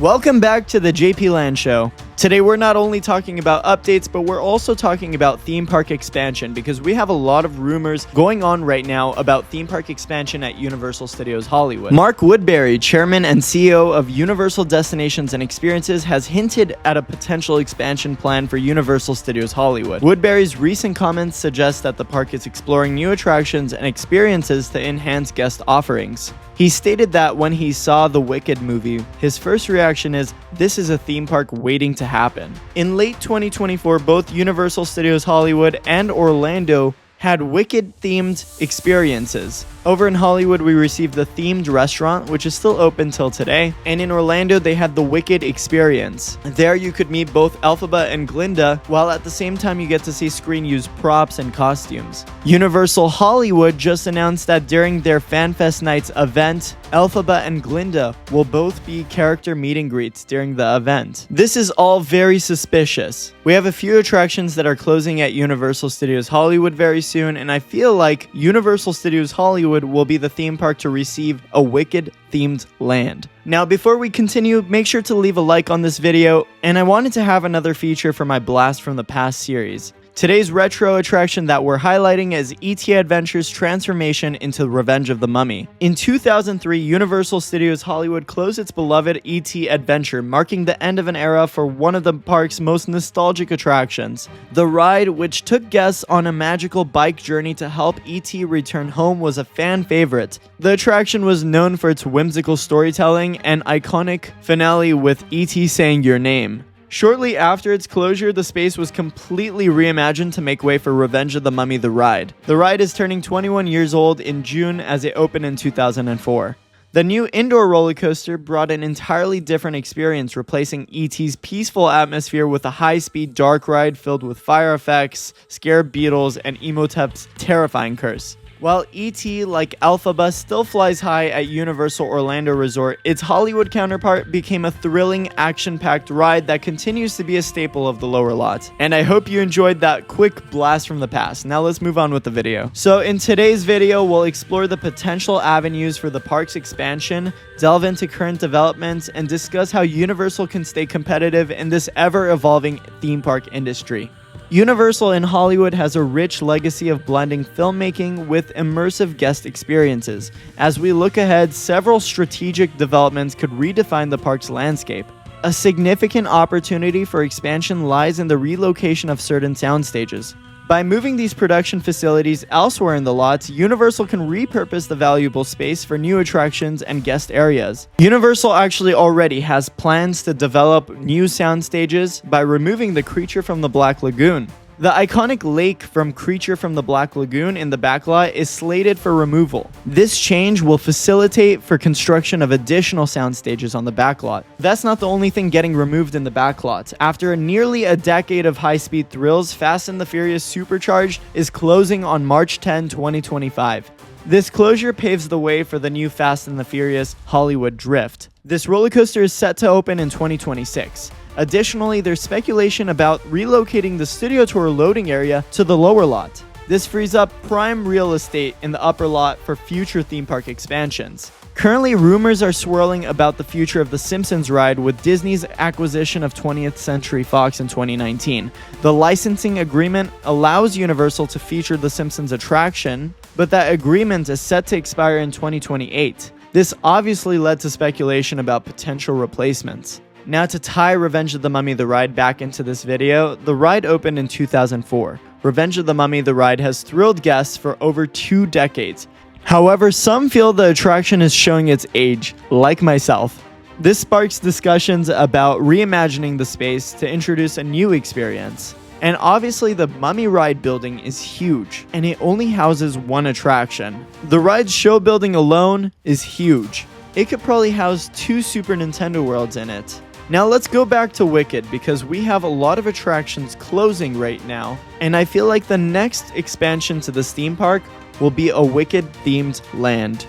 Welcome back to the JP Land Show. Today we're not only talking about updates, but we're also talking about theme park expansion because we have a lot of rumors going on right now about theme park expansion at Universal Studios Hollywood. Mark Woodbury, chairman and CEO of Universal Destinations and Experiences, has hinted at a potential expansion plan for Universal Studios Hollywood. Woodbury's recent comments suggest that the park is exploring new attractions and experiences to enhance guest offerings. He stated that when he saw the Wicked movie, his first reaction is, "This is a theme park waiting to happen." In late 2024, both Universal Studios Hollywood and Orlando had Wicked-themed experiences. Over in Hollywood, we received the themed restaurant, which is still open till today, and in Orlando, they had the Wicked experience. There, you could meet both Elphaba and Glinda, while at the same time, you get to see screen-used props and costumes. Universal Hollywood just announced that during their FanFest Nights event, Elphaba and Glinda will both be character meet and greets during the event. This is all very suspicious. We have a few attractions that are closing at Universal Studios Hollywood very soon, and I feel like Universal Studios Hollywood will be the theme park to receive a Wicked-themed land. Now, before we continue, make sure to leave a like on this video, and I wanted to have another feature for my Blast from the Past series. Today's retro attraction that we're highlighting is E.T. Adventure's transformation into Revenge of the Mummy. In 2003, Universal Studios Hollywood closed its beloved E.T. Adventure, marking the end of an era for one of the park's most nostalgic attractions. The ride, which took guests on a magical bike journey to help E.T. return home, was a fan favorite. The attraction was known for its whimsical storytelling and iconic finale with E.T. saying your name. Shortly after its closure, the space was completely reimagined to make way for Revenge of the Mummy the ride. The ride is turning 21 years old in June as it opened in 2004. The new indoor roller coaster brought an entirely different experience, replacing E.T.'s peaceful atmosphere with a high-speed dark ride filled with fire effects, scared beetles, and Imhotep's terrifying curse. While E.T., like Elphaba, still flies high at Universal Orlando Resort, its Hollywood counterpart became a thrilling, action-packed ride that continues to be a staple of the lower lot. And I hope you enjoyed that quick blast from the past. Now let's move on with the video. So in today's video, we'll explore the potential avenues for the park's expansion, delve into current developments, and discuss how Universal can stay competitive in this ever-evolving theme park industry. Universal in Hollywood has a rich legacy of blending filmmaking with immersive guest experiences. As we look ahead, several strategic developments could redefine the park's landscape. A significant opportunity for expansion lies in the relocation of certain sound stages. By moving these production facilities elsewhere in the lots, Universal can repurpose the valuable space for new attractions and guest areas. Universal actually already has plans to develop new sound stages by removing the Creature from the Black Lagoon. The iconic lake from Creature from the Black Lagoon in the backlot is slated for removal. This change will facilitate for construction of additional sound stages on the backlot. That's not the only thing getting removed in the backlot. After nearly a decade of high-speed thrills, Fast and the Furious Supercharged is closing on March 10, 2025. This closure paves the way for the new Fast and the Furious Hollywood Drift. This roller coaster is set to open in 2026. Additionally, there's speculation about relocating the Studio Tour loading area to the lower lot. This frees up prime real estate in the upper lot for future theme park expansions. Currently, rumors are swirling about the future of the Simpsons ride with Disney's acquisition of 20th Century Fox in 2019. The licensing agreement allows Universal to feature the Simpsons attraction, but that agreement is set to expire in 2028. This obviously led to speculation about potential replacements. Now, to tie Revenge of the Mummy the ride back into this video, the ride opened in 2004. Revenge of the Mummy the ride has thrilled guests for over 2 decades. However, some feel the attraction is showing its age, like myself. This sparks discussions about reimagining the space to introduce a new experience. And obviously, the Mummy ride building is huge, and it only houses one attraction. The ride's show building alone is huge. It could probably house 2 Super Nintendo Worlds in it. Now let's go back to Wicked because we have a lot of attractions closing right now, and I feel like the next expansion to this theme park will be a Wicked-themed land.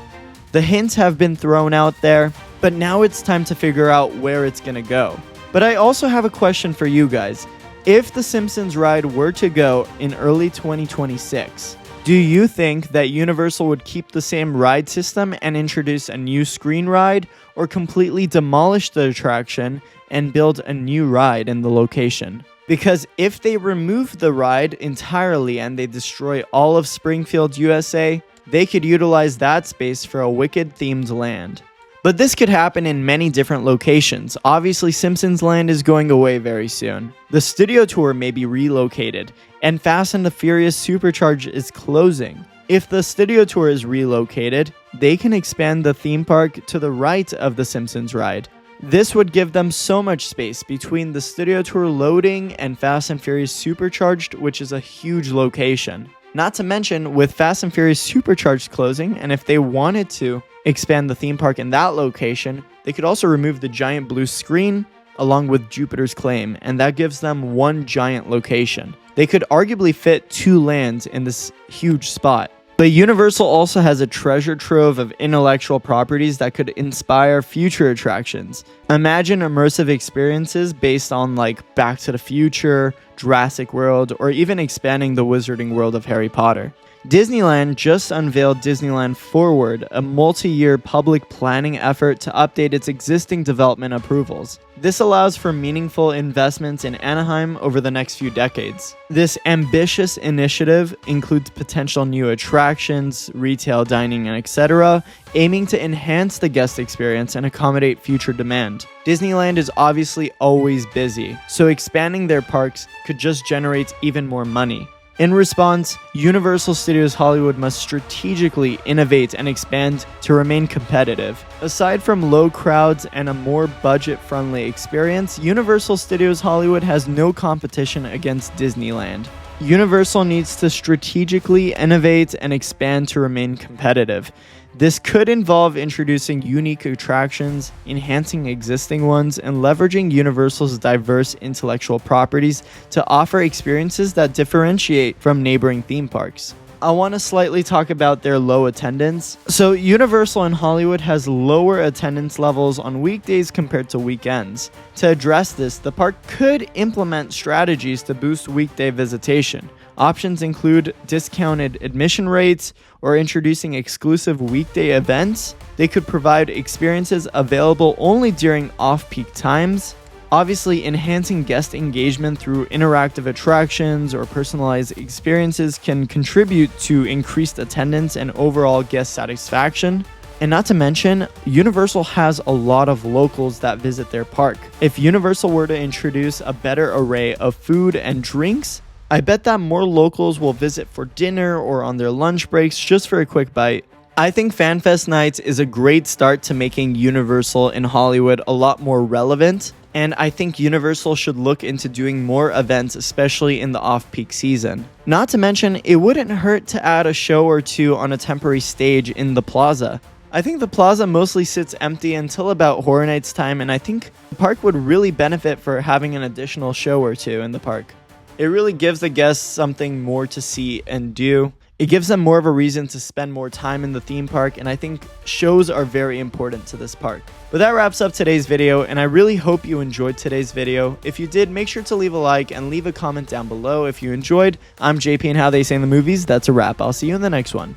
The hints have been thrown out there, but now it's time to figure out where it's gonna go. But I also have a question for you guys. If the Simpsons ride were to go in early 2026, Do you think that Universal would keep the same ride system and introduce a new screen ride, or completely demolish the attraction and build a new ride in the location? Because if they remove the ride entirely and they destroy all of Springfield, USA, they could utilize that space for a Wicked themed land. But this could happen in many different locations. Obviously, Simpsons Land is going away very soon. The Studio Tour may be relocated, and Fast and the Furious Supercharged is closing. If the Studio Tour is relocated, they can expand the theme park to the right of the Simpsons ride. This would give them so much space between the Studio Tour loading and Fast and Furious Supercharged, which is a huge location. Not to mention, with Fast and Furious Supercharged closing, and if they wanted to expand the theme park in that location, they could also remove the giant blue screen along with Jupiter's Claim, and that gives them one giant location. They could arguably fit 2 lands in this huge spot. But Universal also has a treasure trove of intellectual properties that could inspire future attractions. Imagine immersive experiences based on like Back to the Future, Jurassic World, or even expanding the Wizarding World of Harry Potter. Disneyland just unveiled Disneyland Forward, a multi-year public planning effort to update its existing development approvals. This allows for meaningful investments in Anaheim over the next few decades. This ambitious initiative includes potential new attractions, retail, dining, and etc., aiming to enhance the guest experience and accommodate future demand. Disneyland is obviously always busy, so expanding their parks could just generate even more money. In response, Universal Studios Hollywood must strategically innovate and expand to remain competitive. Aside from low crowds and a more budget-friendly experience, Universal Studios Hollywood has no competition against Disneyland. Universal needs to strategically innovate and expand to remain competitive. This could involve introducing unique attractions, enhancing existing ones, and leveraging Universal's diverse intellectual properties to offer experiences that differentiate from neighboring theme parks. I want to slightly talk about their low attendance. So Universal in Hollywood has lower attendance levels on weekdays compared to weekends. To address this, the park could implement strategies to boost weekday visitation. Options include discounted admission rates or introducing exclusive weekday events. They could provide experiences available only during off-peak times. Obviously, enhancing guest engagement through interactive attractions or personalized experiences can contribute to increased attendance and overall guest satisfaction. And not to mention, Universal has a lot of locals that visit their park. If Universal were to introduce a better array of food and drinks, I bet that more locals will visit for dinner or on their lunch breaks just for a quick bite. I think FanFest Nights is a great start to making Universal in Hollywood a lot more relevant, and I think Universal should look into doing more events, especially in the off-peak season. Not to mention, it wouldn't hurt to add a show or two on a temporary stage in the plaza. I think the plaza mostly sits empty until about Horror Nights time, and I think the park would really benefit for having an additional show or two in the park. It really gives the guests something more to see and do. It gives them more of a reason to spend more time in the theme park, and I think shows are very important to this park. But that wraps up today's video, and I really hope you enjoyed today's video. If you did, make sure to leave a like and leave a comment down below if you enjoyed. I'm JP and How They Say in the Movies. That's a wrap. I'll see you in the next one.